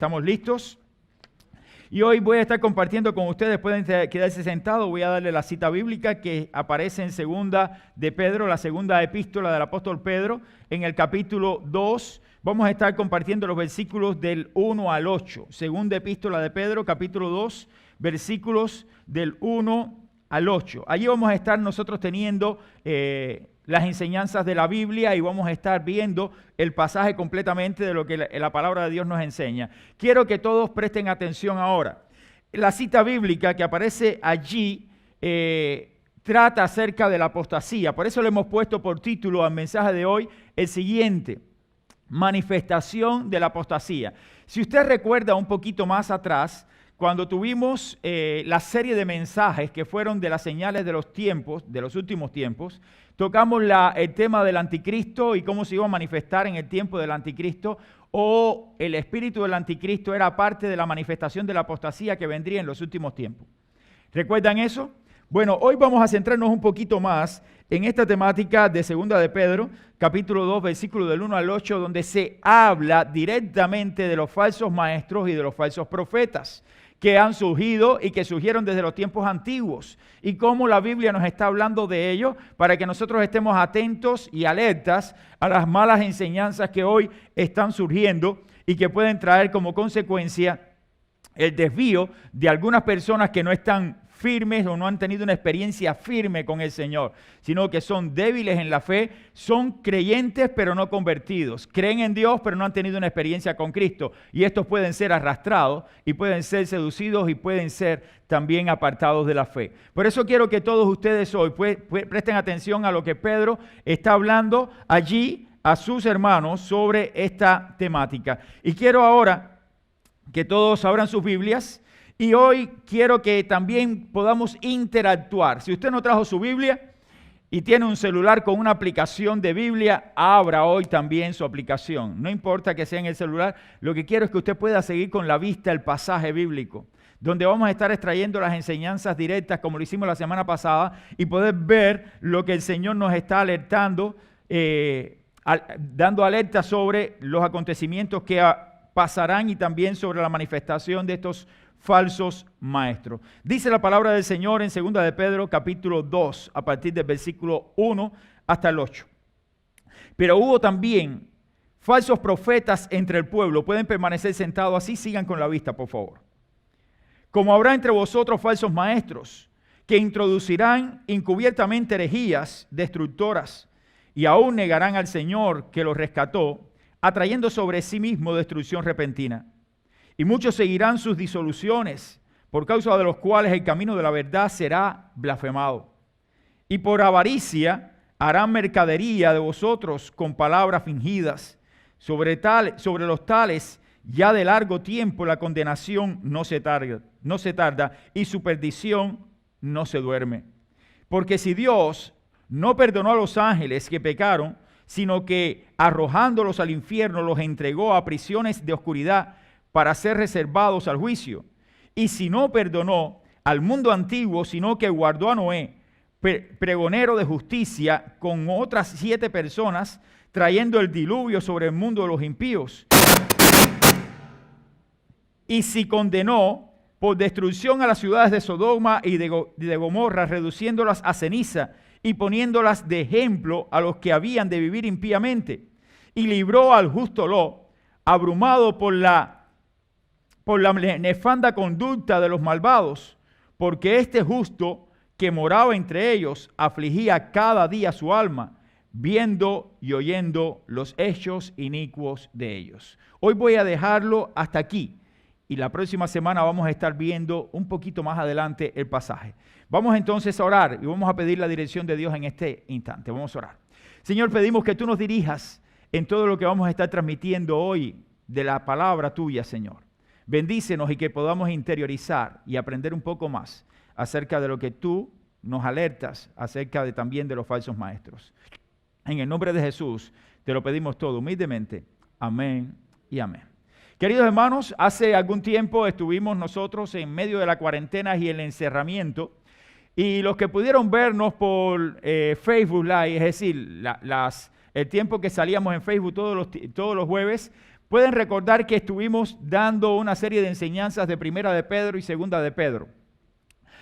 ¿Estamos listos? Y hoy voy a estar compartiendo con ustedes, pueden quedarse sentados, voy a darle la cita bíblica que aparece en segunda de Pedro, la segunda epístola del apóstol Pedro, en el capítulo 2. Vamos a estar compartiendo los versículos del 1 al 8. Segunda epístola de Pedro, capítulo 2, versículos del 1 al 8. Allí vamos a estar nosotros teniendo las enseñanzas de la Biblia y vamos a estar viendo el pasaje completamente de lo que la palabra de Dios nos enseña. Quiero que todos presten atención ahora. La cita bíblica que aparece allí trata acerca de la apostasía. Por eso le hemos puesto por título al mensaje de hoy el siguiente: manifestación de la apostasía. Si usted recuerda un poquito más atrás, cuando tuvimos la serie de mensajes que fueron de las señales de los tiempos, de los últimos tiempos, tocamos el tema del anticristo y cómo se iba a manifestar en el tiempo del anticristo, o el espíritu del anticristo era parte de la manifestación de la apostasía que vendría en los últimos tiempos. ¿Recuerdan eso? Bueno, hoy vamos a centrarnos un poquito más en esta temática de segunda de Pedro, capítulo 2, versículo del 1 al 8, donde se habla directamente de los falsos maestros y de los falsos profetas que han surgido y que surgieron desde los tiempos antiguos, y cómo la Biblia nos está hablando de ello para que nosotros estemos atentos y alertas a las malas enseñanzas que hoy están surgiendo y que pueden traer como consecuencia el desvío de algunas personas que no están firmes o no han tenido una experiencia firme con el Señor, sino que son débiles en la fe, son creyentes pero no convertidos, creen en Dios pero no han tenido una experiencia con Cristo, y estos pueden ser arrastrados y pueden ser seducidos y pueden ser también apartados de la fe. Por eso quiero que todos ustedes hoy presten atención a lo que Pedro está hablando allí a sus hermanos sobre esta temática. Y quiero ahora que todos abran sus Biblias. Y hoy quiero que también podamos interactuar. Si usted no trajo su Biblia y tiene un celular con una aplicación de Biblia, abra hoy también su aplicación. No importa que sea en el celular, lo que quiero es que usted pueda seguir con la vista el pasaje bíblico, donde vamos a estar extrayendo las enseñanzas directas como lo hicimos la semana pasada y poder ver lo que el Señor nos está alertando, dando alerta sobre los acontecimientos que pasarán y también sobre la manifestación de estos falsos maestros. Dice la palabra del Señor en 2 de Pedro capítulo 2 a partir del versículo 1 hasta el 8. Pero hubo también falsos profetas entre el pueblo. Pueden permanecer sentados así, sigan con la vista, por favor. Como habrá entre vosotros falsos maestros que introducirán encubiertamente herejías destructoras y aún negarán al Señor que los rescató, atrayendo sobre sí mismo destrucción repentina. Y muchos seguirán sus disoluciones, por causa de los cuales el camino de la verdad será blasfemado. Y por avaricia harán mercadería de vosotros con palabras fingidas. Sobre los tales, ya de largo tiempo la condenación no se tarda, y su perdición no se duerme. Porque si Dios no perdonó a los ángeles que pecaron, sino que arrojándolos al infierno los entregó a prisiones de oscuridad, para ser reservados al juicio. Y si no perdonó al mundo antiguo, sino que guardó a Noé, pregonero de justicia, con otras 7 personas, trayendo el diluvio sobre el mundo de los impíos. Y si condenó por destrucción a las ciudades de Sodoma y de Gomorra, reduciéndolas a ceniza y poniéndolas de ejemplo a los que habían de vivir impíamente. Y libró al justo Lot, abrumado por la nefanda conducta de los malvados, porque este justo que moraba entre ellos afligía cada día su alma, viendo y oyendo los hechos inicuos de ellos. Hoy voy a dejarlo hasta aquí y la próxima semana vamos a estar viendo un poquito más adelante el pasaje. Vamos entonces a orar y vamos a pedir la dirección de Dios en este instante. Vamos a orar. Señor, pedimos que tú nos dirijas en todo lo que vamos a estar transmitiendo hoy de la palabra tuya, Señor. Bendícenos y que podamos interiorizar y aprender un poco más acerca de lo que tú nos alertas, acerca también de los falsos maestros. En el nombre de Jesús te lo pedimos todo humildemente. Amén y amén. Queridos hermanos, hace algún tiempo estuvimos nosotros en medio de la cuarentena y el encerramiento, y los que pudieron vernos por Facebook Live, es decir, el tiempo que salíamos en Facebook todos los jueves, pueden recordar que estuvimos dando una serie de enseñanzas de Primera de Pedro y Segunda de Pedro.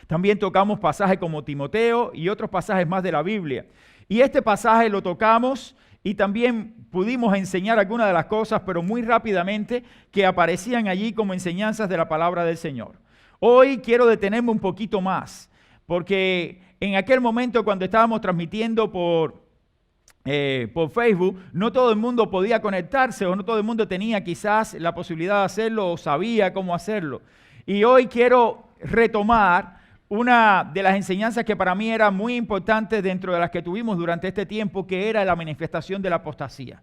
También tocamos pasajes como Timoteo y otros pasajes más de la Biblia. Y este pasaje lo tocamos y también pudimos enseñar algunas de las cosas, pero muy rápidamente, que aparecían allí como enseñanzas de la palabra del Señor. Hoy quiero detenerme un poquito más, porque en aquel momento cuando estábamos transmitiendo por Facebook, no todo el mundo podía conectarse o no todo el mundo tenía quizás la posibilidad de hacerlo o sabía cómo hacerlo. Y hoy quiero retomar una de las enseñanzas que para mí era muy importante dentro de las que tuvimos durante este tiempo, que era la manifestación de la apostasía.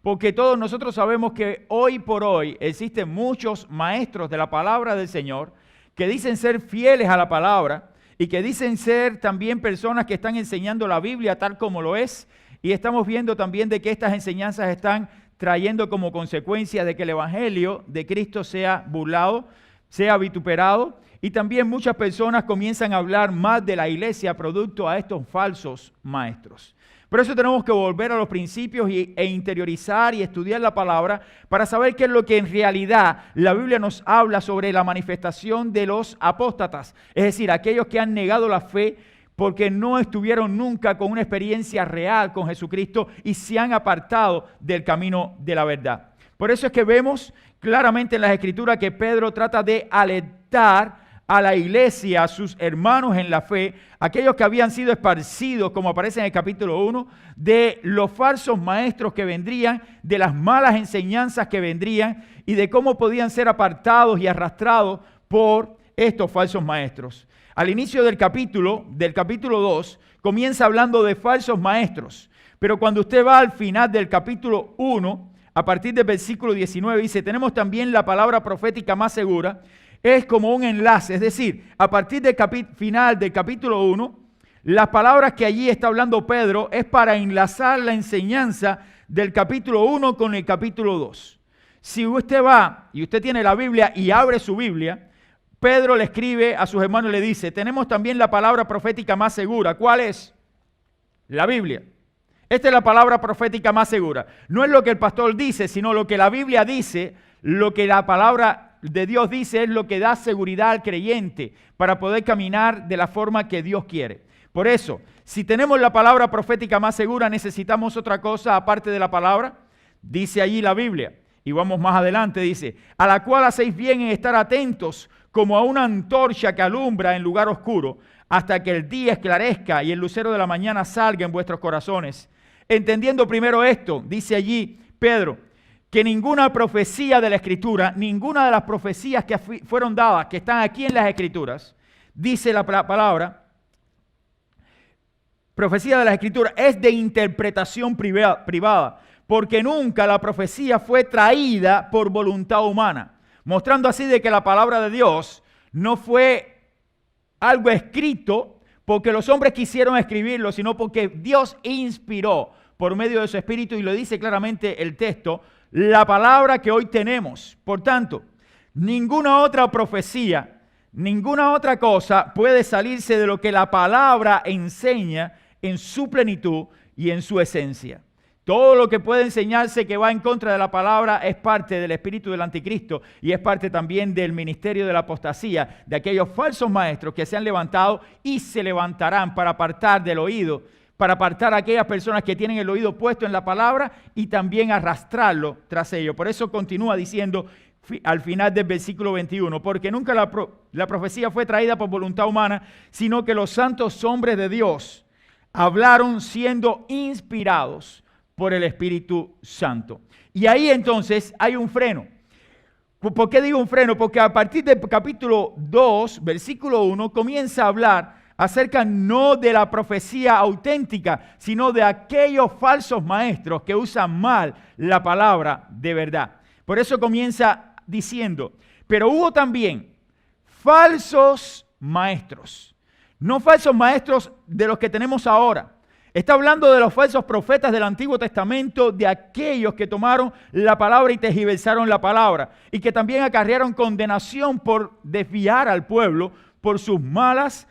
Porque todos nosotros sabemos que hoy por hoy existen muchos maestros de la palabra del Señor que dicen ser fieles a la palabra y que dicen ser también personas que están enseñando la Biblia tal como lo es. Y estamos viendo también de que estas enseñanzas están trayendo como consecuencia de que el Evangelio de Cristo sea burlado, sea vituperado. Y también muchas personas comienzan a hablar más de la iglesia producto a estos falsos maestros. Por eso tenemos que volver a los principios e interiorizar y estudiar la palabra para saber qué es lo que en realidad la Biblia nos habla sobre la manifestación de los apóstatas. Es decir, aquellos que han negado la fe porque no estuvieron nunca con una experiencia real con Jesucristo y se han apartado del camino de la verdad. Por eso es que vemos claramente en las Escrituras que Pedro trata de alertar a la iglesia, a sus hermanos en la fe, aquellos que habían sido esparcidos, como aparece en el capítulo 1, de los falsos maestros que vendrían, de las malas enseñanzas que vendrían y de cómo podían ser apartados y arrastrados por estos falsos maestros. Al inicio del capítulo 2, comienza hablando de falsos maestros, pero cuando usted va al final del capítulo 1, a partir del versículo 19, dice, tenemos también la palabra profética más segura. Es como un enlace, es decir, a partir del final del capítulo 1, las palabras que allí está hablando Pedro es para enlazar la enseñanza del capítulo 1 con el capítulo 2. Si usted va y usted tiene la Biblia y abre su Biblia, Pedro le escribe a sus hermanos y le dice, tenemos también la palabra profética más segura. ¿Cuál es? La Biblia. Esta es la palabra profética más segura. No es lo que el pastor dice, sino lo que la Biblia dice, lo que la palabra de Dios dice es lo que da seguridad al creyente para poder caminar de la forma que Dios quiere. Por eso, si tenemos la palabra profética más segura, necesitamos otra cosa aparte de la palabra. Dice allí la Biblia, y vamos más adelante, dice, a la cual hacéis bien en estar atentos como a una antorcha que alumbra en lugar oscuro, hasta que el día esclarezca y el lucero de la mañana salga en vuestros corazones. Entendiendo primero esto, dice allí Pedro, que ninguna profecía de la Escritura, ninguna de las profecías que fueron dadas, que están aquí en las Escrituras, dice la palabra, profecía de la Escritura, es de interpretación privada, porque nunca la profecía fue traída por voluntad humana, mostrando así de que la palabra de Dios no fue algo escrito porque los hombres quisieron escribirlo, sino porque Dios inspiró por medio de su Espíritu, y lo dice claramente el texto, la palabra que hoy tenemos. Por tanto, ninguna otra profecía, ninguna otra cosa puede salirse de lo que la palabra enseña en su plenitud y en su esencia. Todo lo que puede enseñarse que va en contra de la palabra es parte del espíritu del anticristo y es parte también del ministerio de la apostasía, de aquellos falsos maestros que se han levantado y se levantarán para apartar del oído, para apartar a aquellas personas que tienen el oído puesto en la palabra y también arrastrarlo tras ello. Por eso continúa diciendo al final del versículo 21, porque nunca la profecía fue traída por voluntad humana, sino que los santos hombres de Dios hablaron siendo inspirados por el Espíritu Santo. Y ahí entonces hay un freno. ¿Por qué digo un freno? Porque a partir del capítulo 2, versículo 1, comienza a hablar acerca no de la profecía auténtica, sino de aquellos falsos maestros que usan mal la palabra de verdad. Por eso comienza diciendo, pero hubo también falsos maestros, no falsos maestros de los que tenemos ahora. Está hablando de los falsos profetas del Antiguo Testamento, de aquellos que tomaron la palabra y tergiversaron la palabra, y que también acarrearon condenación por desviar al pueblo por sus malas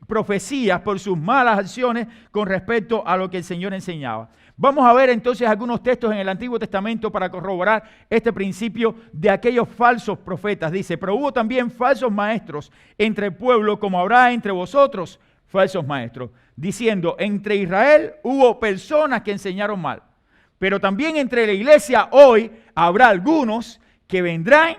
profecías, por sus malas acciones con respecto a lo que el Señor enseñaba. Vamos a ver entonces algunos textos en el Antiguo Testamento para corroborar este principio de aquellos falsos profetas. Dice, pero hubo también falsos maestros entre el pueblo, como habrá entre vosotros falsos maestros, diciendo, entre Israel hubo personas que enseñaron mal, pero también entre la iglesia hoy habrá algunos que vendrán,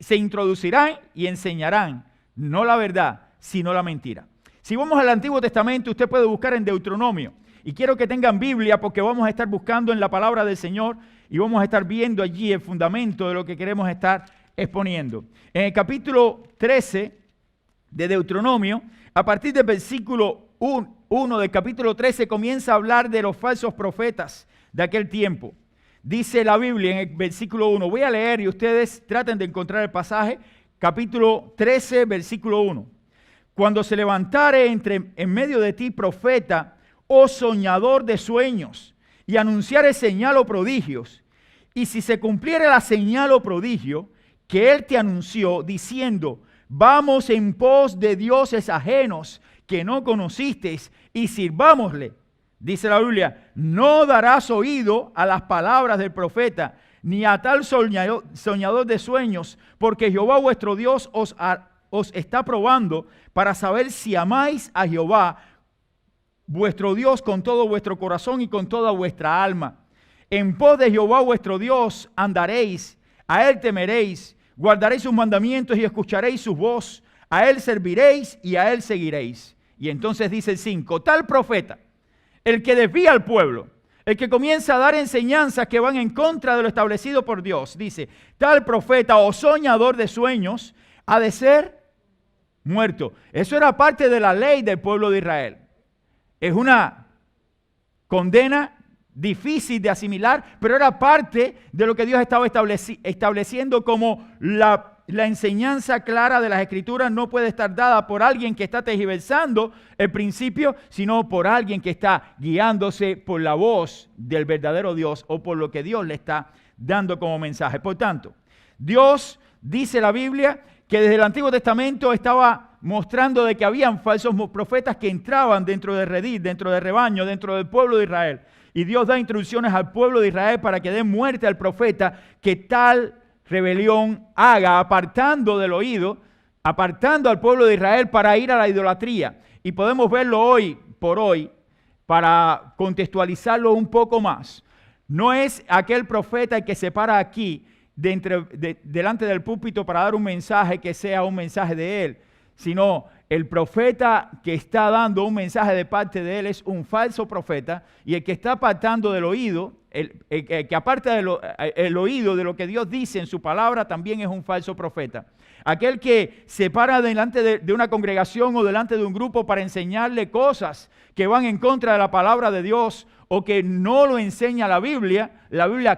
se introducirán y enseñarán, no la verdad, sino la mentira. Si vamos al Antiguo Testamento, usted puede buscar en Deuteronomio. Y quiero que tengan Biblia porque vamos a estar buscando en la palabra del Señor y vamos a estar viendo allí el fundamento de lo que queremos estar exponiendo. En el capítulo 13 de Deuteronomio, a partir del versículo 1 del capítulo 13, comienza a hablar de los falsos profetas de aquel tiempo. Dice la Biblia en el versículo 1, voy a leer y ustedes traten de encontrar el pasaje, capítulo 13, versículo 1. Cuando se levantare en medio de ti profeta, oh soñador de sueños, y anunciare señal o prodigios, y si se cumpliere la señal o prodigio que él te anunció, diciendo, vamos en pos de dioses ajenos que no conocisteis, y sirvámosle, dice la Biblia, no darás oído a las palabras del profeta, ni a tal soñador de sueños, porque Jehová vuestro Dios os está probando para saber si amáis a Jehová, vuestro Dios, con todo vuestro corazón y con toda vuestra alma. En pos de Jehová vuestro Dios andaréis, a él temeréis, guardaréis sus mandamientos y escucharéis su voz, a él serviréis y a él seguiréis. Y entonces dice el 5, tal profeta, el que desvía al pueblo, el que comienza a dar enseñanzas que van en contra de lo establecido por Dios, dice, tal profeta o soñador de sueños ha de ser muerto. Eso era parte de la ley del pueblo de Israel. Es una condena difícil de asimilar, pero era parte de lo que Dios estaba estableciendo como la enseñanza clara de las Escrituras. No puede estar dada por alguien que está tergiversando el principio, sino por alguien que está guiándose por la voz del verdadero Dios o por lo que Dios le está dando como mensaje. Por tanto, Dios, dice la Biblia, que desde el Antiguo Testamento estaba mostrando de que habían falsos profetas que entraban dentro de redil, dentro del rebaño, dentro del pueblo de Israel. Y Dios da instrucciones al pueblo de Israel para que den muerte al profeta que tal rebelión haga, apartando del oído, apartando al pueblo de Israel para ir a la idolatría. Y podemos verlo hoy por hoy, para contextualizarlo un poco más. No es aquel profeta el que se para aquí delante del púlpito para dar un mensaje que sea un mensaje de él, sino el profeta que está dando un mensaje de parte de él es un falso profeta, y el que está apartando del oído, el que aparta el oído de lo que Dios dice en su palabra, también es un falso profeta. Aquel que se para delante de una congregación o delante de un grupo para enseñarle cosas que van en contra de la palabra de Dios o que no lo enseña la Biblia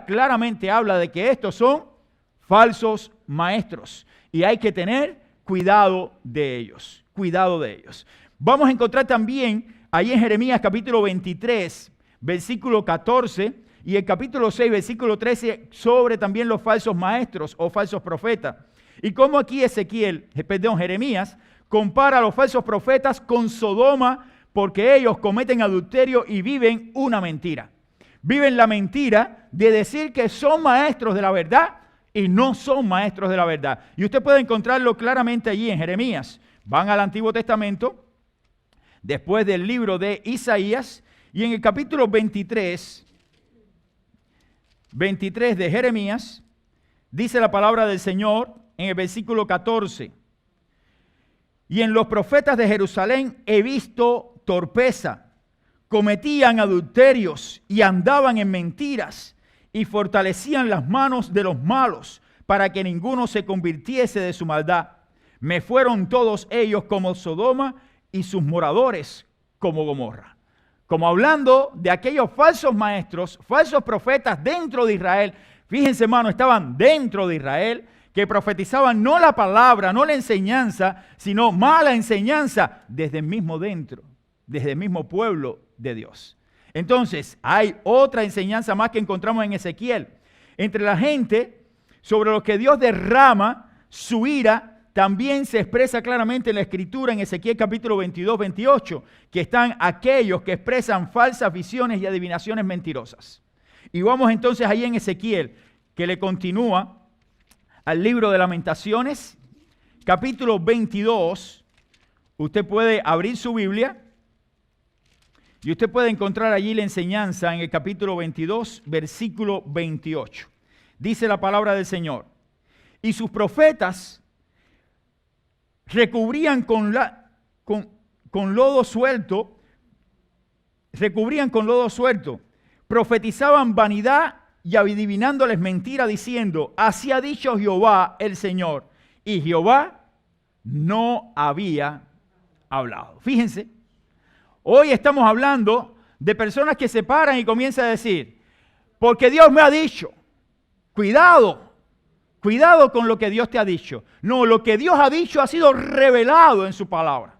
claramente habla de que estos son falsos maestros y hay que tener cuidado de ellos, cuidado de ellos. Vamos a encontrar también ahí en Jeremías capítulo 23, versículo 14 y el capítulo 6, versículo 13 sobre también los falsos maestros o falsos profetas. Y como aquí Jeremías compara a los falsos profetas con Sodoma porque ellos cometen adulterio y viven una mentira. Viven la mentira de decir que son maestros de la verdad y no son maestros de la verdad. Y usted puede encontrarlo claramente allí en Jeremías. Van al Antiguo Testamento, después del libro de Isaías, y en el capítulo 23 de Jeremías, dice la palabra del Señor en el versículo 14. Y en los profetas de Jerusalén he visto torpeza, cometían adulterios y andaban en mentiras, y fortalecían las manos de los malos para que ninguno se convirtiese de su maldad. Me fueron todos ellos como Sodoma y sus moradores como Gomorra. Como hablando de aquellos falsos maestros, falsos profetas dentro de Israel. Fíjense, hermano, estaban dentro de Israel, que profetizaban no la palabra, no la enseñanza, sino mala enseñanza desde el mismo dentro, desde el mismo pueblo de Dios. Entonces, hay otra enseñanza más que encontramos en Ezequiel. Entre la gente, sobre lo que Dios derrama su ira también se expresa claramente en la Escritura en Ezequiel capítulo 22, 28, que están aquellos que expresan falsas visiones y adivinaciones mentirosas. Y vamos entonces ahí en Ezequiel, que le continúa al libro de Lamentaciones, capítulo 22. Usted puede abrir su Biblia y usted puede encontrar allí la enseñanza en el capítulo 22, versículo 28. Dice la palabra del Señor: y sus profetas recubrían con lodo suelto, profetizaban vanidad y adivinándoles mentira, diciendo: así ha dicho Jehová el Señor. Y Jehová no había hablado. Fíjense, hoy estamos hablando de personas que se paran y comienzan a decir: porque Dios me ha dicho. Cuidado con lo que Dios te ha dicho. No, lo que Dios ha dicho ha sido revelado en su palabra.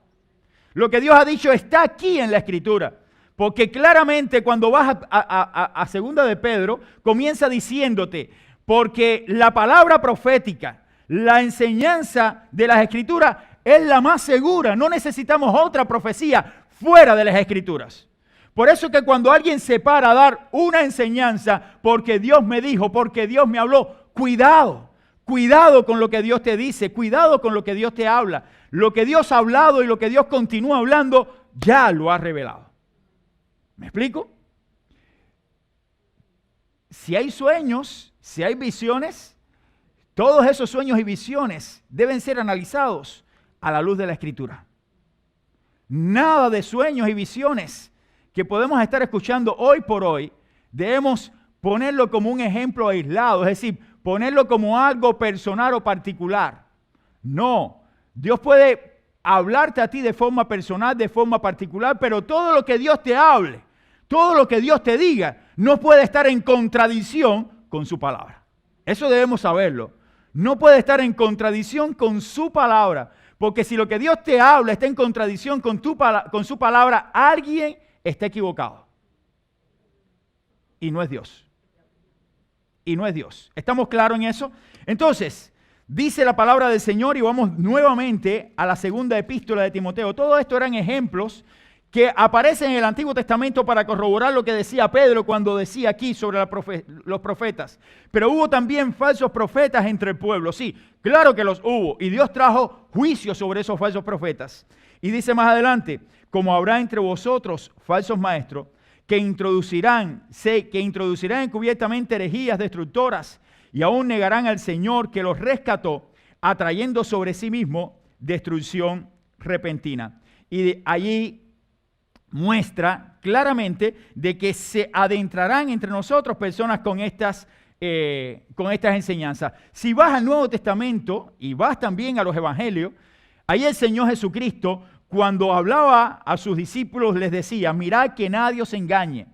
Lo que Dios ha dicho está aquí en la Escritura. Porque claramente cuando vas a segunda de Pedro, comienza diciéndote: porque la palabra profética, la enseñanza de las Escrituras es la más segura. No necesitamos otra profecía fuera de las Escrituras. Por eso que cuando alguien se para a dar una enseñanza, porque Dios me dijo, porque Dios me habló, cuidado con lo que Dios te dice, cuidado con lo que Dios te habla. Lo que Dios ha hablado y lo que Dios continúa hablando, ya lo ha revelado. ¿Me explico? Si hay sueños, si hay visiones, todos esos sueños y visiones deben ser analizados a la luz de la Escritura. Nada de sueños y visiones que podemos estar escuchando hoy por hoy, debemos ponerlo como un ejemplo aislado, es decir, ponerlo como algo personal o particular. No, Dios puede hablarte a ti de forma personal, de forma particular, pero todo lo que Dios te hable, todo lo que Dios te diga, no puede estar en contradicción con su palabra. Eso debemos saberlo. No puede estar en contradicción con su palabra, porque si lo que Dios te habla está en contradicción con su palabra, alguien está equivocado. Y no es Dios. Y no es Dios. ¿Estamos claros en eso? Entonces, dice la palabra del Señor y vamos nuevamente a la segunda epístola de Timoteo. Todo esto eran ejemplos que aparecen en el Antiguo Testamento para corroborar lo que decía Pedro cuando decía aquí sobre los profetas. Pero hubo también falsos profetas entre el pueblo. Sí, claro que los hubo. Y Dios trajo juicio sobre esos falsos profetas. Y dice más adelante: como habrá entre vosotros falsos maestros que introducirán encubiertamente herejías destructoras y aún negarán al Señor que los rescató, atrayendo sobre sí mismo destrucción repentina. Y allí muestra claramente de que se adentrarán entre nosotros personas con estas enseñanzas. Si vas al Nuevo Testamento y vas también a los Evangelios, ahí el Señor Jesucristo, cuando hablaba a sus discípulos, les decía: mirad que nadie os engañe,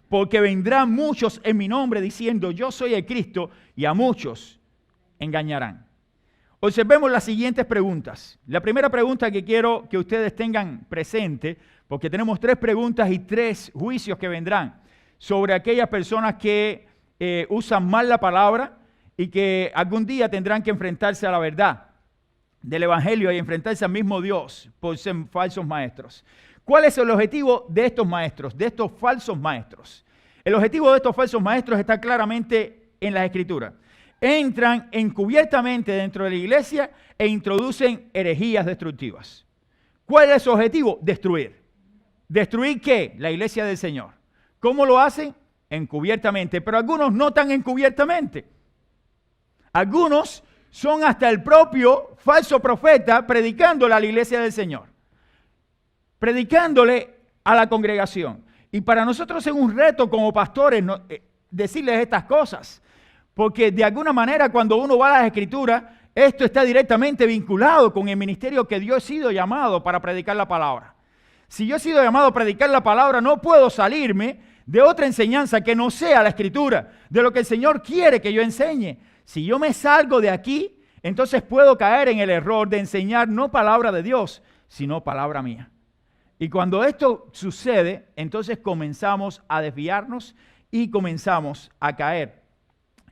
porque vendrán muchos en mi nombre diciendo: yo soy el Cristo, y a muchos engañarán. Observemos las siguientes preguntas. La primera pregunta que quiero que ustedes tengan presente, porque tenemos 3 preguntas y 3 juicios que vendrán sobre aquellas personas que usan mal la palabra y que algún día tendrán que enfrentarse a la verdad del Evangelio y enfrentarse al mismo Dios por ser falsos maestros. ¿Cuál es el objetivo de estos maestros, de estos falsos maestros? El objetivo de estos falsos maestros está claramente en las Escrituras. Entran encubiertamente dentro de la iglesia e introducen herejías destructivas. ¿Cuál es su objetivo? Destruir. ¿Destruir qué? La iglesia del Señor. ¿Cómo lo hacen? Encubiertamente, pero algunos no tan encubiertamente. Algunos son hasta el propio falso profeta predicándole a la iglesia del Señor, predicándole a la congregación. Y para nosotros es un reto como pastores decirles estas cosas, porque de alguna manera cuando uno va a las Escrituras, esto está directamente vinculado con el ministerio que yo he sido llamado para predicar la palabra. Si yo he sido llamado a predicar la palabra, no puedo salirme de otra enseñanza que no sea la Escritura, de lo que el Señor quiere que yo enseñe. Si yo me salgo de aquí, entonces puedo caer en el error de enseñar no palabra de Dios, sino palabra mía. Y cuando esto sucede, entonces comenzamos a desviarnos y comenzamos a caer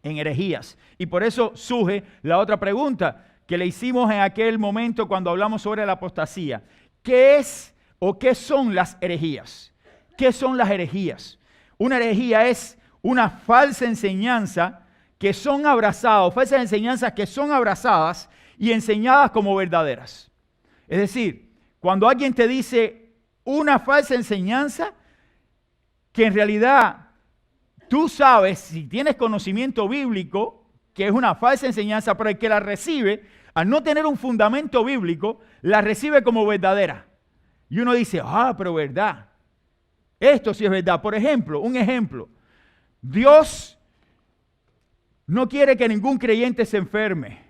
en herejías. Y por eso surge la otra pregunta: que le hicimos en aquel momento cuando hablamos sobre la apostasía. ¿Qué es o qué son las herejías? ¿Qué son las herejías? Una herejía es una falsa enseñanza que son abrazadas, falsas enseñanzas que son abrazadas y enseñadas como verdaderas. Es decir, cuando alguien te dice una falsa enseñanza que en realidad tú sabes, si tienes conocimiento bíblico, que es una falsa enseñanza, pero el que la recibe, al no tener un fundamento bíblico, la recibe como verdadera. Y uno dice, pero verdad. Esto sí es verdad. Por ejemplo, un ejemplo. Dios no quiere que ningún creyente se enferme.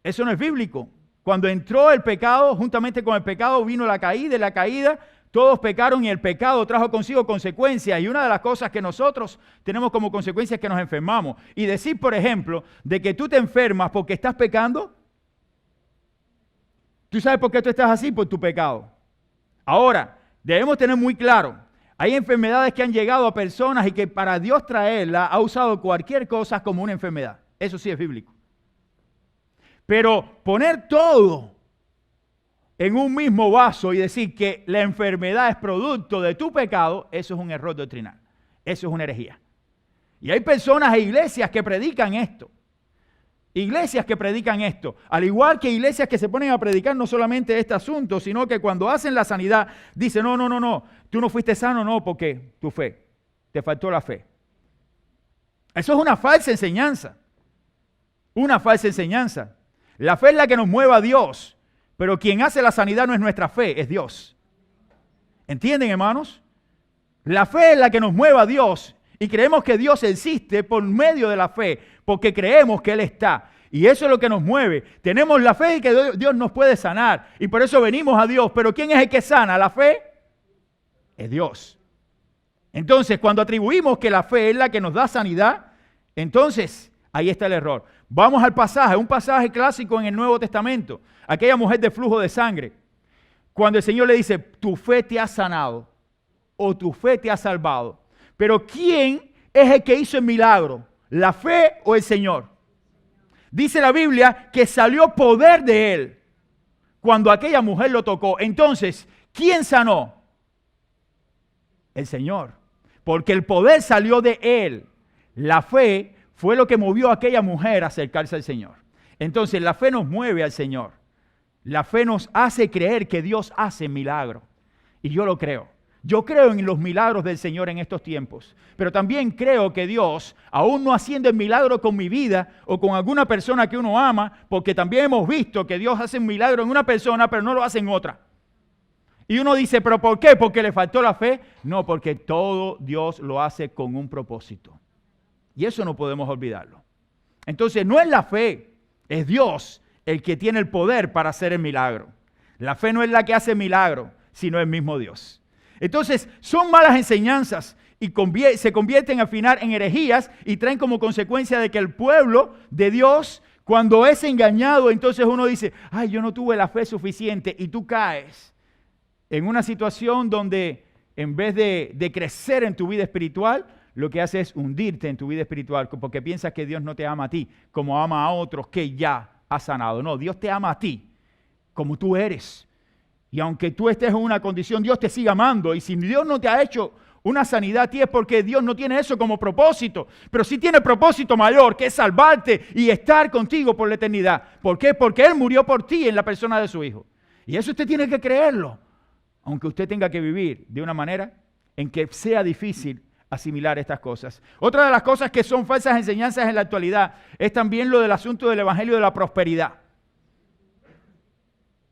Eso no es bíblico. Cuando entró el pecado, juntamente con el pecado vino la caída, y la caída todos pecaron y el pecado trajo consigo consecuencias. Y una de las cosas que nosotros tenemos como consecuencia es que nos enfermamos. Y decir, por ejemplo, de que tú te enfermas porque estás pecando. ¿Tú sabes por qué tú estás así? Por tu pecado. Ahora, debemos tener muy claro, hay enfermedades que han llegado a personas y que para Dios traerla ha usado cualquier cosa como una enfermedad. Eso sí es bíblico. Pero poner todo en un mismo vaso y decir que la enfermedad es producto de tu pecado, eso es un error doctrinal. Eso es una herejía. Y hay personas e iglesias que predican esto. Iglesias que predican esto. Al igual que iglesias que se ponen a predicar no solamente este asunto, sino que cuando hacen la sanidad, dicen, no, tú no fuiste sano, no, porque tu fe, te faltó la fe. Eso es una falsa enseñanza. Una falsa enseñanza. La fe es la que nos mueve a Dios. Pero quien hace la sanidad no es nuestra fe, es Dios. ¿Entienden, hermanos? La fe es la que nos mueve a Dios y creemos que Dios existe por medio de la fe, porque creemos que Él está. Y eso es lo que nos mueve. Tenemos la fe y que Dios nos puede sanar y por eso venimos a Dios. Pero ¿quién es el que sana? ¿La fe? Es Dios. Entonces, cuando atribuimos que la fe es la que nos da sanidad, entonces ahí está el error. Vamos al pasaje, un pasaje clásico en el Nuevo Testamento. Aquella mujer de flujo de sangre. Cuando el Señor le dice, tu fe te ha sanado o tu fe te ha salvado. Pero ¿quién es el que hizo el milagro? ¿La fe o el Señor? Dice la Biblia que salió poder de Él cuando aquella mujer lo tocó. Entonces, ¿quién sanó? El Señor. Porque el poder salió de Él. La fe fue lo que movió a aquella mujer a acercarse al Señor. Entonces, la fe nos mueve al Señor. La fe nos hace creer que Dios hace milagros. Y yo lo creo. Yo creo en los milagros del Señor en estos tiempos. Pero también creo que Dios, aún no haciendo el milagro con mi vida o con alguna persona que uno ama, porque también hemos visto que Dios hace un milagro en una persona, pero no lo hace en otra. Y uno dice, ¿pero por qué? ¿Porque le faltó la fe? No, porque todo Dios lo hace con un propósito. Y eso no podemos olvidarlo. Entonces, no es la fe, es Dios el que tiene el poder para hacer el milagro. La fe no es la que hace el milagro, sino el mismo Dios. Entonces, son malas enseñanzas y se convierten al final en herejías y traen como consecuencia de que el pueblo de Dios, cuando es engañado, entonces uno dice, ay, yo no tuve la fe suficiente, y tú caes en una situación donde en vez de crecer en tu vida espiritual, lo que hace es hundirte en tu vida espiritual porque piensas que Dios no te ama a ti como ama a otros que ya ha sanado. No, Dios te ama a ti como tú eres. Y aunque tú estés en una condición, Dios te sigue amando. Y si Dios no te ha hecho una sanidad a ti es porque Dios no tiene eso como propósito. Pero sí tiene propósito mayor, que es salvarte y estar contigo por la eternidad. ¿Por qué? Porque Él murió por ti en la persona de su Hijo. Y eso usted tiene que creerlo. Aunque usted tenga que vivir de una manera en que sea difícil asimilar estas cosas. Otra de las cosas que son falsas enseñanzas en la actualidad es también lo del asunto del evangelio de la prosperidad.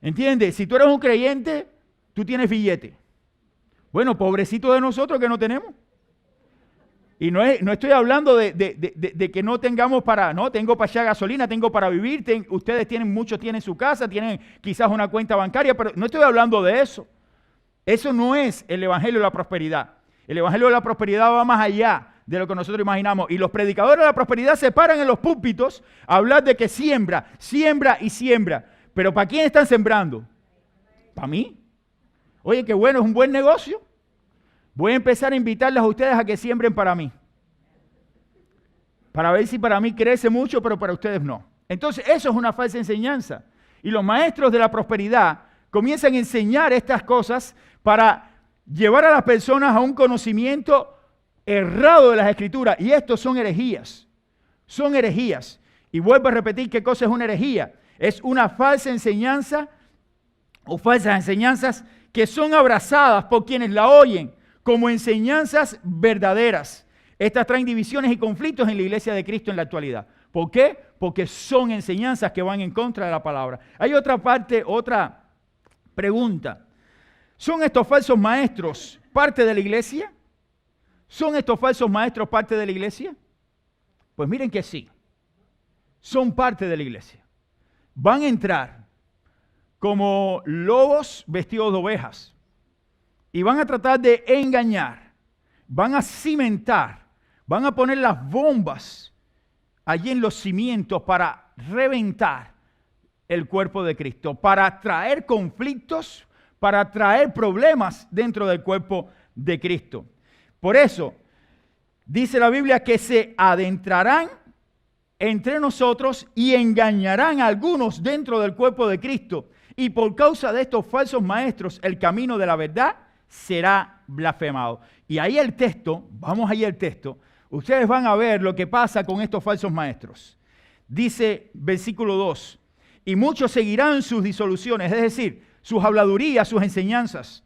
¿Entiendes? Si tú eres un creyente, tú tienes billete. Bueno, pobrecito de nosotros que no tenemos. Y no estoy hablando de que no tengamos para, no, tengo para echar gasolina, tengo para vivir, ustedes muchos tienen su casa, tienen quizás una cuenta bancaria, pero no estoy hablando de eso. Eso no es el evangelio de la prosperidad. El evangelio de la prosperidad va más allá de lo que nosotros imaginamos. Y los predicadores de la prosperidad se paran en los púlpitos a hablar de que siembra, siembra y siembra. ¿Pero para quién están sembrando? ¿Para mí? Oye, qué bueno, es un buen negocio. Voy a empezar a invitarles a ustedes a que siembren para mí. Para ver si para mí crece mucho, pero para ustedes no. Entonces, eso es una falsa enseñanza. Y los maestros de la prosperidad comienzan a enseñar estas cosas para llevar a las personas a un conocimiento errado de las Escrituras. Y estos son herejías. Son herejías. Y vuelvo a repetir qué cosa es una herejía. Es una falsa enseñanza o falsas enseñanzas que son abrazadas por quienes la oyen como enseñanzas verdaderas. Estas traen divisiones y conflictos en la iglesia de Cristo en la actualidad. ¿Por qué? Porque son enseñanzas que van en contra de la palabra. Hay otra parte, otra pregunta. ¿Son estos falsos maestros parte de la iglesia? ¿Son estos falsos maestros parte de la iglesia? Pues miren que sí. Son parte de la iglesia. Van a entrar como lobos vestidos de ovejas y van a tratar de engañar, van a cimentar, van a poner las bombas allí en los cimientos para reventar el cuerpo de Cristo, para traer conflictos, para traer problemas dentro del cuerpo de Cristo. Por eso, dice la Biblia que se adentrarán entre nosotros y engañarán a algunos dentro del cuerpo de Cristo. Y por causa de estos falsos maestros, el camino de la verdad será blasfemado. Y ahí el texto, vamos ahí al texto, ustedes van a ver lo que pasa con estos falsos maestros. Dice versículo 2, y muchos seguirán sus disoluciones, es decir, sus habladurías, sus enseñanzas,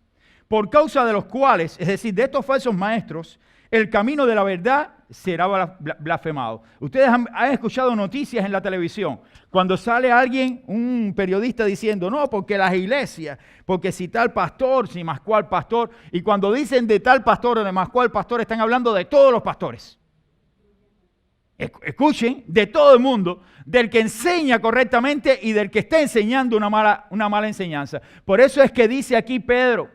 por causa de los cuales, es decir, de estos falsos maestros, el camino de la verdad será blasfemado. Ustedes han escuchado noticias en la televisión, cuando sale alguien, un periodista diciendo, no, porque las iglesias, porque si tal pastor, si más cual pastor, y cuando dicen de tal pastor o de más cual pastor, están hablando de todos los pastores. Escuchen, de todo el mundo, del que enseña correctamente y del que está enseñando una mala enseñanza. Por eso es que dice aquí Pedro,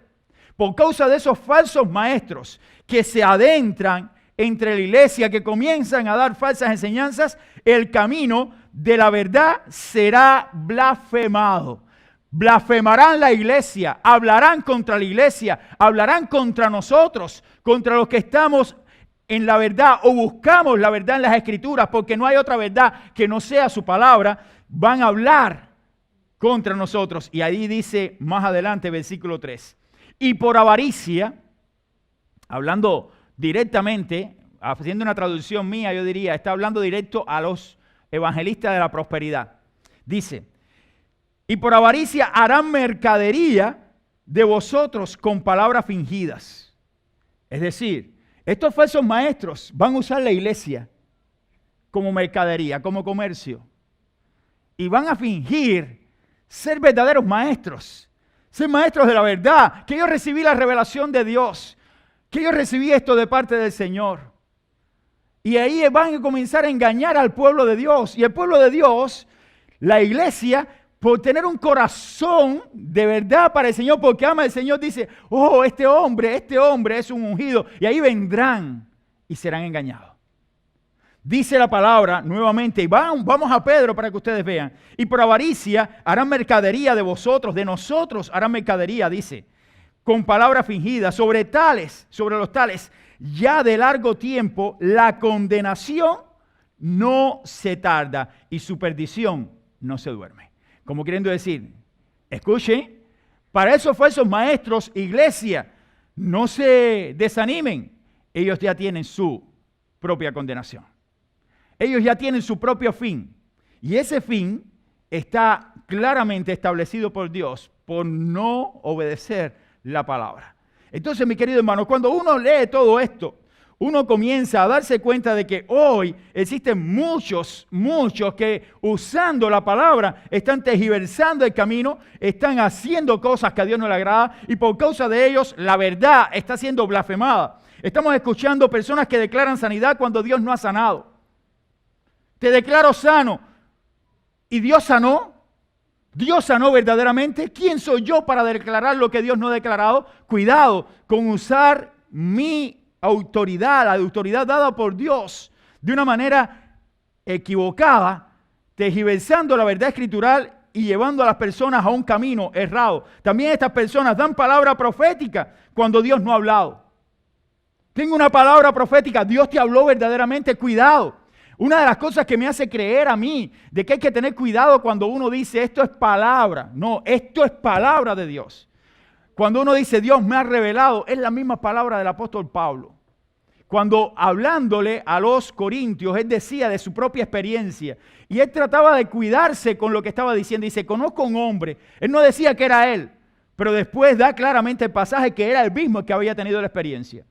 por causa de esos falsos maestros que se adentran entre la iglesia, que comienzan a dar falsas enseñanzas, el camino de la verdad será blasfemado. Blasfemarán la iglesia, hablarán contra la iglesia, hablarán contra nosotros, contra los que estamos en la verdad o buscamos la verdad en las Escrituras, porque no hay otra verdad que no sea su palabra. Van a hablar contra nosotros. Y ahí dice más adelante, versículo 3. Y por avaricia, hablando directamente, haciendo una traducción mía, yo diría, está hablando directo a los evangelistas de la prosperidad. Dice, y por avaricia harán mercadería de vosotros con palabras fingidas. Es decir, estos falsos maestros van a usar la iglesia como mercadería, como comercio. Y van a fingir ser verdaderos maestros, ser maestros de la verdad, que yo recibí la revelación de Dios, que yo recibí esto de parte del Señor. Y ahí van a comenzar a engañar al pueblo de Dios. Y el pueblo de Dios, la iglesia, por tener un corazón de verdad para el Señor, porque ama al Señor, dice, oh, este hombre es un ungido. Y ahí vendrán y serán engañados. Dice la palabra nuevamente, y vamos a Pedro para que ustedes vean. Y por avaricia harán mercadería de vosotros, de nosotros harán mercadería, dice, con palabras fingidas, sobre los tales, ya de largo tiempo, la condenación no se tarda y su perdición no se duerme. Como queriendo decir, escuchen, para esos falsos maestros, iglesia, no se desanimen, ellos ya tienen su propia condenación. Ellos ya tienen su propio fin. Y ese fin está claramente establecido por Dios por no obedecer la palabra. Entonces, mi querido hermano, cuando uno lee todo esto, uno comienza a darse cuenta de que hoy existen muchos que usando la palabra están tergiversando el camino, están haciendo cosas que a Dios no le agrada y por causa de ellos la verdad está siendo blasfemada. Estamos escuchando personas que declaran sanidad cuando Dios no ha sanado. Te declaro sano. ¿Y Dios sanó? ¿Dios sanó verdaderamente? ¿Quién soy yo para declarar lo que Dios no ha declarado? Cuidado con usar mi autoridad, la autoridad dada por Dios, de una manera equivocada, tergiversando la verdad escritural y llevando a las personas a un camino errado. También estas personas dan palabra profética cuando Dios no ha hablado. Tengo una palabra profética, Dios te habló verdaderamente, cuidado. Una de las cosas que me hace creer a mí de que hay que tener cuidado cuando uno dice esto es palabra. No, esto es palabra de Dios. Cuando uno dice Dios me ha revelado, es la misma palabra del apóstol Pablo. Cuando hablándole a los corintios, él decía de su propia experiencia. Y él trataba de cuidarse con lo que estaba diciendo. Dice, conozco a un hombre. Él no decía que era él, pero después da claramente el pasaje que era el mismo que había tenido la experiencia.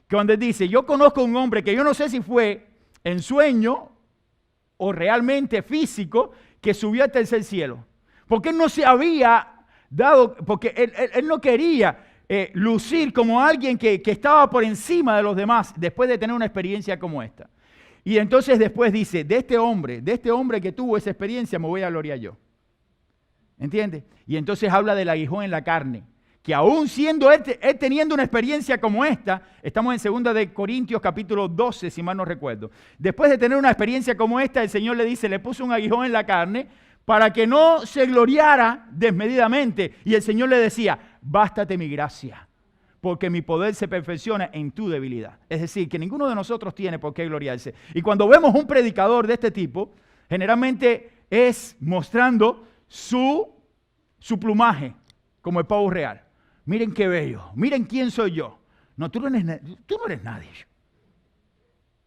Cuando él dice, yo conozco a un hombre que yo no sé si fue en sueño o realmente físico, que subió al tercer cielo. Porque él no se había dado, porque él no quería lucir como alguien que estaba por encima de los demás después de tener una experiencia como esta. Y entonces después dice, de este hombre que tuvo esa experiencia me voy a gloriar yo. ¿Entiendes? Y entonces habla del aguijón en la carne. Que aún siendo él teniendo una experiencia como esta, estamos en 2 de Corintios capítulo 12, si mal no recuerdo. Después de tener una experiencia como esta, el Señor le dice, le puso un aguijón en la carne para que no se gloriara desmedidamente. Y el Señor le decía, bástate mi gracia, porque mi poder se perfecciona en tu debilidad. Es decir, que ninguno de nosotros tiene por qué gloriarse. Y cuando vemos un predicador de este tipo, generalmente es mostrando su plumaje, como el pavo real. Miren qué bello, miren quién soy yo. No, tú no eres nadie.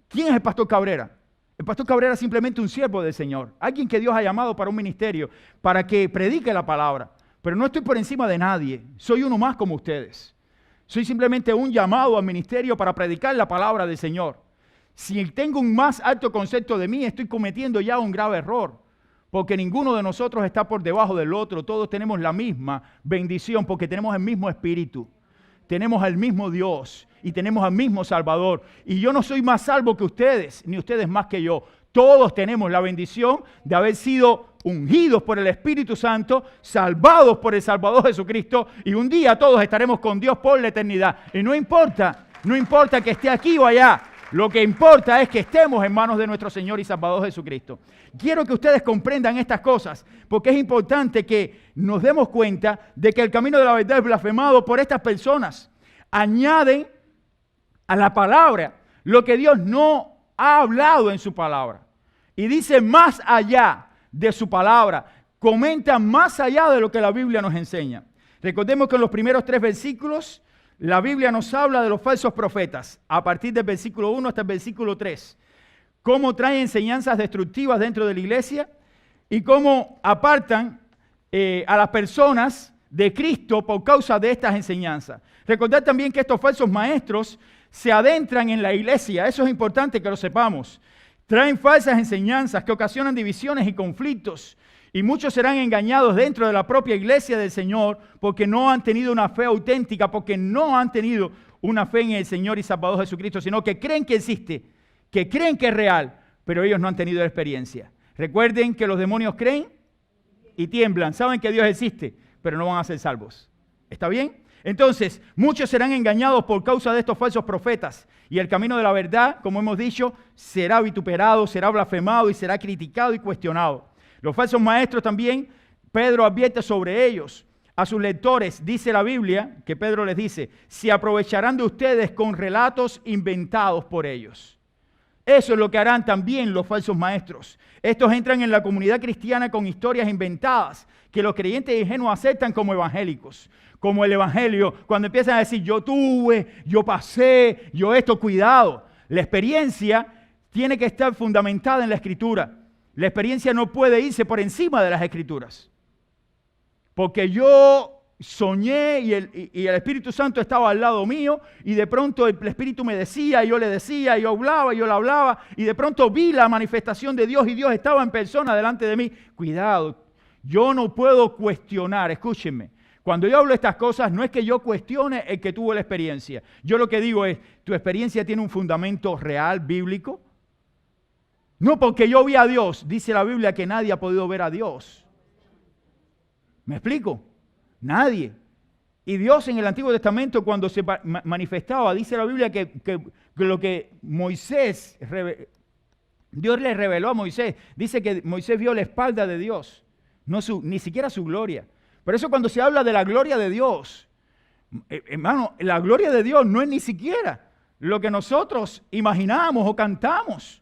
¿Quién es el pastor Cabrera? El pastor Cabrera es simplemente un siervo del Señor. Alguien que Dios ha llamado para un ministerio, para que predique la palabra. Pero no estoy por encima de nadie. Soy uno más como ustedes. Soy simplemente un llamado al ministerio para predicar la palabra del Señor. Si tengo un más alto concepto de mí, estoy cometiendo ya un grave error. Porque ninguno de nosotros está por debajo del otro. Todos tenemos la misma bendición porque tenemos el mismo espíritu. Tenemos al mismo Dios y tenemos al mismo Salvador. Y yo no soy más salvo que ustedes, ni ustedes más que yo. Todos tenemos la bendición de haber sido ungidos por el Espíritu Santo, salvados por el Salvador Jesucristo. Y un día todos estaremos con Dios por la eternidad. Y no importa que esté aquí o allá. Lo que importa es que estemos en manos de nuestro Señor y Salvador Jesucristo. Quiero que ustedes comprendan estas cosas, porque es importante que nos demos cuenta de que el camino de la verdad es blasfemado por estas personas. Añaden a la palabra lo que Dios no ha hablado en su palabra. Y dice más allá de su palabra, comenta más allá de lo que la Biblia nos enseña. Recordemos que en los primeros 3 versículos, la Biblia nos habla de los falsos profetas, a partir del versículo 1 hasta el versículo 3. Cómo traen enseñanzas destructivas dentro de la iglesia y cómo apartan a las personas de Cristo por causa de estas enseñanzas. Recordad también que estos falsos maestros se adentran en la iglesia. Eso es importante que lo sepamos. Traen falsas enseñanzas que ocasionan divisiones y conflictos. Y muchos serán engañados dentro de la propia iglesia del Señor porque no han tenido una fe auténtica, porque no han tenido una fe en el Señor y Salvador Jesucristo, sino que creen que existe, que creen que es real, pero ellos no han tenido la experiencia. Recuerden que los demonios creen y tiemblan, saben que Dios existe, pero no van a ser salvos. ¿Está bien? Entonces, muchos serán engañados por causa de estos falsos profetas y el camino de la verdad, como hemos dicho, será vituperado, será blasfemado y será criticado y cuestionado. Los falsos maestros también, Pedro advierte sobre ellos. A sus lectores, dice la Biblia, que Pedro les dice, se aprovecharán de ustedes con relatos inventados por ellos. Eso es lo que harán también los falsos maestros. Estos entran en la comunidad cristiana con historias inventadas que los creyentes ingenuos aceptan como evangélicos. Como el evangelio, cuando empiezan a decir, yo tuve, yo pasé, yo esto, cuidado. La experiencia tiene que estar fundamentada en la Escritura. La experiencia no puede irse por encima de las Escrituras. Porque yo soñé y el Espíritu Santo estaba al lado mío y de pronto el Espíritu me decía, y yo le decía, y yo le hablaba y de pronto vi la manifestación de Dios y Dios estaba en persona delante de mí. Cuidado, yo no puedo cuestionar, escúchenme. Cuando yo hablo de estas cosas, no es que yo cuestione el que tuvo la experiencia. Yo lo que digo es, ¿tu experiencia tiene un fundamento real, bíblico? No porque yo vi a Dios, dice la Biblia que nadie ha podido ver a Dios. ¿Me explico? Nadie. Y Dios en el Antiguo Testamento cuando se manifestaba, dice la Biblia que lo que Moisés, Dios le reveló a Moisés, dice que Moisés vio la espalda de Dios, ni siquiera su gloria. Por eso cuando se habla de la gloria de Dios, hermano, la gloria de Dios no es ni siquiera lo que nosotros imaginamos o cantamos.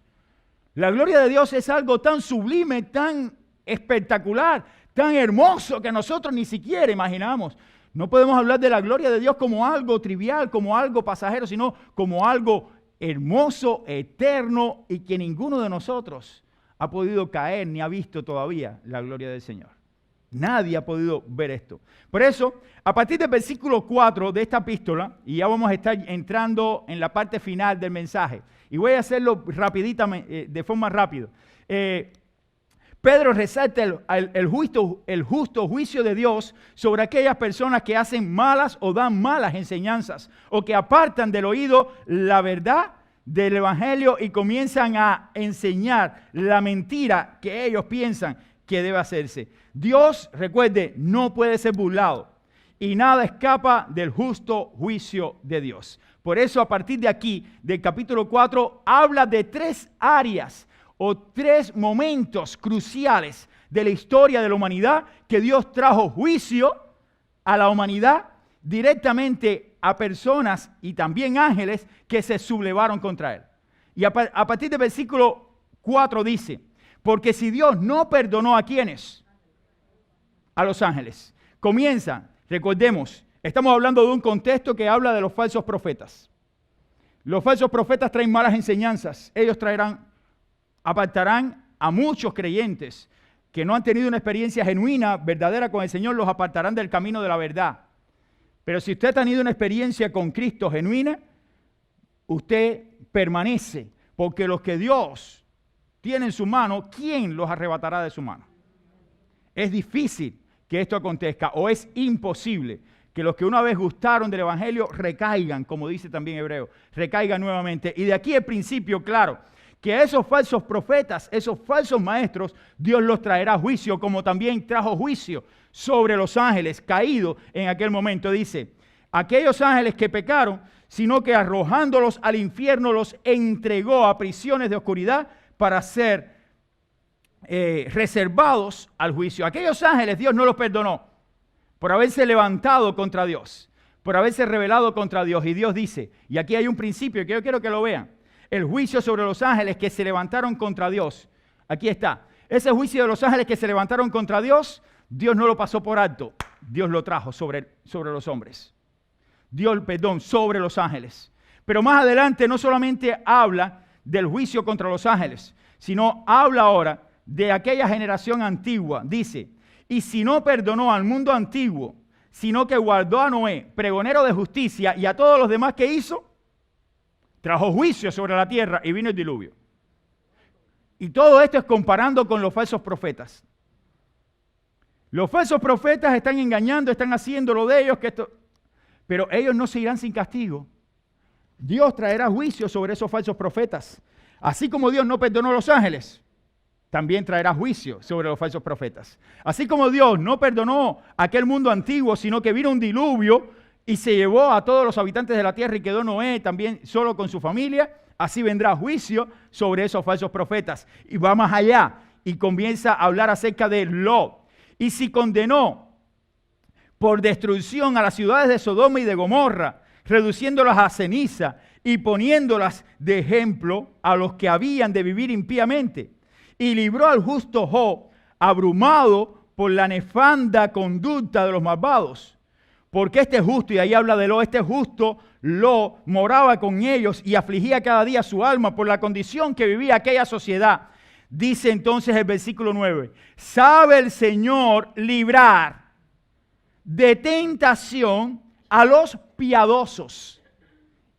La gloria de Dios es algo tan sublime, tan espectacular, tan hermoso que nosotros ni siquiera imaginamos. No podemos hablar de la gloria de Dios como algo trivial, como algo pasajero, sino como algo hermoso, eterno y que ninguno de nosotros ha podido caer ni ha visto todavía la gloria del Señor. Nadie ha podido ver esto. Por eso, a partir del versículo 4 de esta epístola, y ya vamos a estar entrando en la parte final del mensaje, y voy a hacerlo rapiditamente, de forma rápida. Pedro resalta el justo juicio de Dios sobre aquellas personas que hacen malas o dan malas enseñanzas, o que apartan del oído la verdad del Evangelio y comienzan a enseñar la mentira que ellos piensan que debe hacerse. Dios, recuerde, no puede ser burlado y nada escapa del justo juicio de Dios. Por eso, a partir de aquí, del capítulo 4, habla de 3 áreas o 3 momentos cruciales de la historia de la humanidad que Dios trajo juicio a la humanidad directamente a personas y también ángeles que se sublevaron contra él. Y a partir del versículo 4 dice, porque si Dios no perdonó a ¿quiénes? A los ángeles. Comienza, recordemos, estamos hablando de un contexto que habla de los falsos profetas. Los falsos profetas traen malas enseñanzas. Ellos apartarán a muchos creyentes que no han tenido una experiencia genuina, verdadera con el Señor, los apartarán del camino de la verdad. Pero si usted ha tenido una experiencia con Cristo genuina, usted permanece, porque los que Dios tiene en su mano, ¿quién los arrebatará de su mano? Es difícil que esto acontezca, o es imposible que los que una vez gustaron del Evangelio recaigan, como dice también Hebreo, recaigan nuevamente. Y de aquí el principio, claro, que a esos falsos profetas, esos falsos maestros, Dios los traerá a juicio, como también trajo juicio sobre los ángeles caídos en aquel momento. Dice, aquellos ángeles que pecaron, sino que arrojándolos al infierno los entregó a prisiones de oscuridad para ser reservados al juicio. Aquellos ángeles Dios no los perdonó por haberse levantado contra Dios, por haberse rebelado contra Dios. Y Dios dice, y aquí hay un principio que yo quiero que lo vean, el juicio sobre los ángeles que se levantaron contra Dios. Aquí está. Ese juicio de los ángeles que se levantaron contra Dios, Dios no lo pasó por alto. Dios lo trajo sobre los hombres. Sobre los ángeles. Pero más adelante no solamente habla del juicio contra los ángeles, sino habla ahora de aquella generación antigua. Dice, y si no perdonó al mundo antiguo, sino que guardó a Noé, pregonero de justicia, y a todos los demás que hizo, trajo juicio sobre la tierra y vino el diluvio. Y todo esto es comparando con los falsos profetas. Los falsos profetas están engañando, están haciendo lo de ellos, pero ellos no se irán sin castigo. Dios traerá juicio sobre esos falsos profetas. Así como Dios no perdonó a los ángeles, también traerá juicio sobre los falsos profetas. Así como Dios no perdonó aquel mundo antiguo, sino que vino un diluvio y se llevó a todos los habitantes de la tierra y quedó Noé también solo con su familia, así vendrá juicio sobre esos falsos profetas. Y va más allá y comienza a hablar acerca de Lot. Y si condenó por destrucción a las ciudades de Sodoma y de Gomorra, reduciéndolas a ceniza y poniéndolas de ejemplo a los que habían de vivir impíamente, y libró al justo Job, abrumado por la nefanda conducta de los malvados. Porque este justo, y ahí habla de Lot, este justo Lot moraba con ellos y afligía cada día su alma por la condición que vivía aquella sociedad. Dice entonces el versículo 9, sabe el Señor librar de tentación a los piadosos.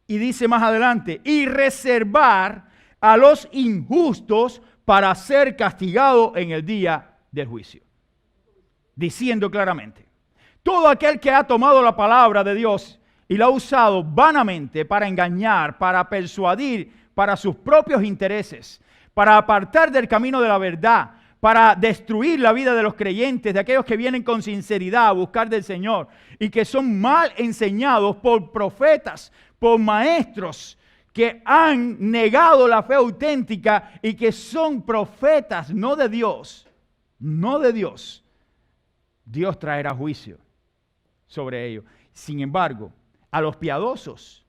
Y dice más adelante, y reservar a los injustos para ser castigado en el día del juicio. Diciendo claramente, todo aquel que ha tomado la palabra de Dios y la ha usado vanamente para engañar, para persuadir, para sus propios intereses, para apartar del camino de la verdad, para destruir la vida de los creyentes, de aquellos que vienen con sinceridad a buscar del Señor y que son mal enseñados por profetas, por maestros que han negado la fe auténtica y que son profetas, no de Dios, no de Dios. Dios traerá juicio sobre ellos. Sin embargo, a los piadosos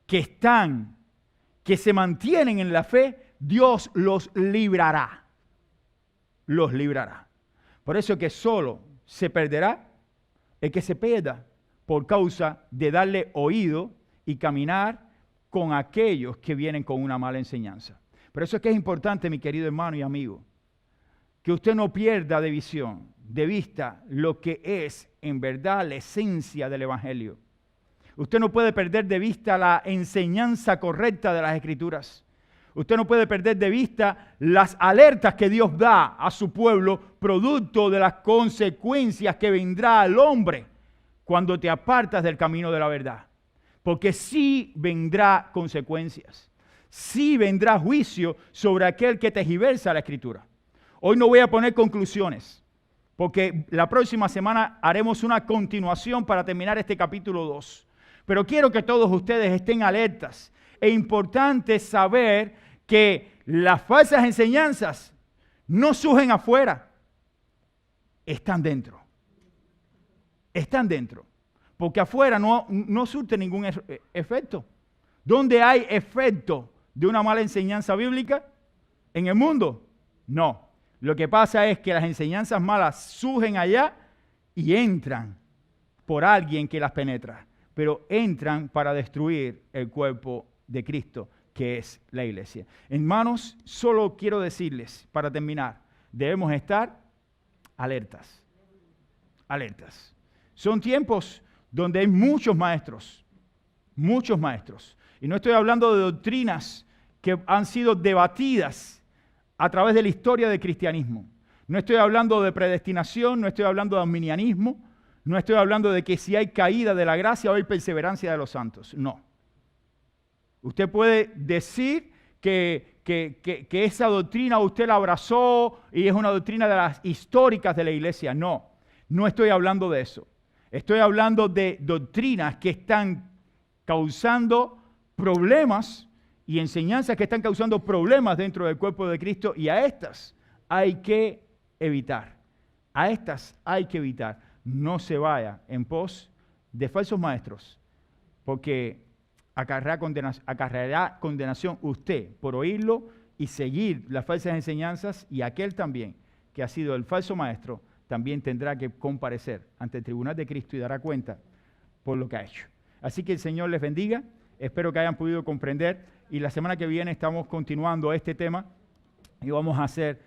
que se mantienen en la fe, Dios los librará. Los librará. Por eso que solo se perderá el que se pierda por causa de darle oído y caminar con aquellos que vienen con una mala enseñanza. Por eso es que es importante, mi querido hermano y amigo, que usted no pierda de visión, de vista, lo que es en verdad la esencia del Evangelio. Usted no puede perder de vista la enseñanza correcta de las Escrituras. Usted no puede perder de vista las alertas que Dios da a su pueblo, producto de las consecuencias que vendrá al hombre cuando te apartas del camino de la verdad. Porque sí vendrá consecuencias. Sí vendrá juicio sobre aquel que tergiversa la Escritura. Hoy no voy a poner conclusiones, porque la próxima semana haremos una continuación para terminar este capítulo 2. Pero quiero que todos ustedes estén alertas. Es importante saber que las falsas enseñanzas no surgen afuera, están dentro. Están dentro. Porque afuera no surte ningún efecto. ¿Dónde hay efecto de una mala enseñanza bíblica? ¿En el mundo? No. Lo que pasa es que las enseñanzas malas surgen allá y entran por alguien que las penetra. Pero entran para destruir el cuerpo de Cristo, que es la iglesia. Hermanos, solo quiero decirles, para terminar, debemos estar alertas. Alertas. Son tiempos donde hay muchos maestros. Y no estoy hablando de doctrinas que han sido debatidas a través de la historia del cristianismo. No estoy hablando de predestinación, no estoy hablando de arminianismo, no estoy hablando de que si hay caída de la gracia o hay perseverancia de los santos. No. Usted puede decir que esa doctrina usted la abrazó y es una doctrina de las históricas de la iglesia. No, no estoy hablando de eso. Estoy hablando de doctrinas que están causando problemas y enseñanzas que están causando problemas dentro del cuerpo de Cristo, y a estas hay que evitar. A estas hay que evitar. No se vaya en pos de falsos maestros, porque acarreará condenación usted por oírlo y seguir las falsas enseñanzas, y aquel también que ha sido el falso maestro también tendrá que comparecer ante el tribunal de Cristo y dará cuenta por lo que ha hecho. Así que el Señor les bendiga. Espero que hayan podido comprender, y la semana que viene estamos continuando este tema y vamos a hacer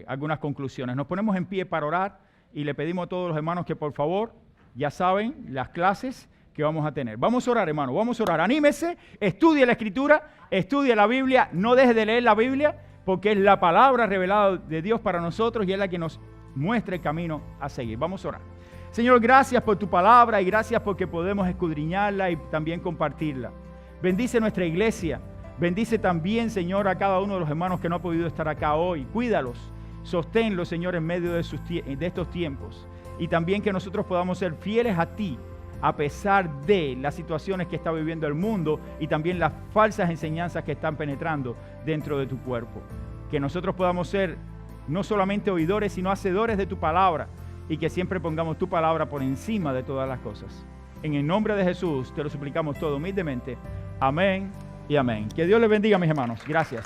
algunas conclusiones. Nos ponemos en pie para orar y le pedimos a todos los hermanos que por favor, ya saben las clases que vamos a tener. Vamos a orar, hermano, vamos a orar. Anímese, estudie la Escritura, estudie la Biblia, no deje de leer la Biblia, porque es la palabra revelada de Dios para nosotros y es la que nos muestra el camino a seguir. Vamos a orar. Señor, gracias por tu palabra y gracias porque podemos escudriñarla y también compartirla. Bendice nuestra iglesia. Bendice también, Señor, a cada uno de los hermanos que no ha podido estar acá hoy. Cuídalos, sosténlos, Señor, en medio de estos tiempos. Y también que nosotros podamos ser fieles a ti, a pesar de las situaciones que está viviendo el mundo y también las falsas enseñanzas que están penetrando dentro de tu cuerpo. Que nosotros podamos ser no solamente oidores, sino hacedores de tu palabra, y que siempre pongamos tu palabra por encima de todas las cosas. En el nombre de Jesús te lo suplicamos todo humildemente. Amén y amén. Que Dios les bendiga, mis hermanos. Gracias.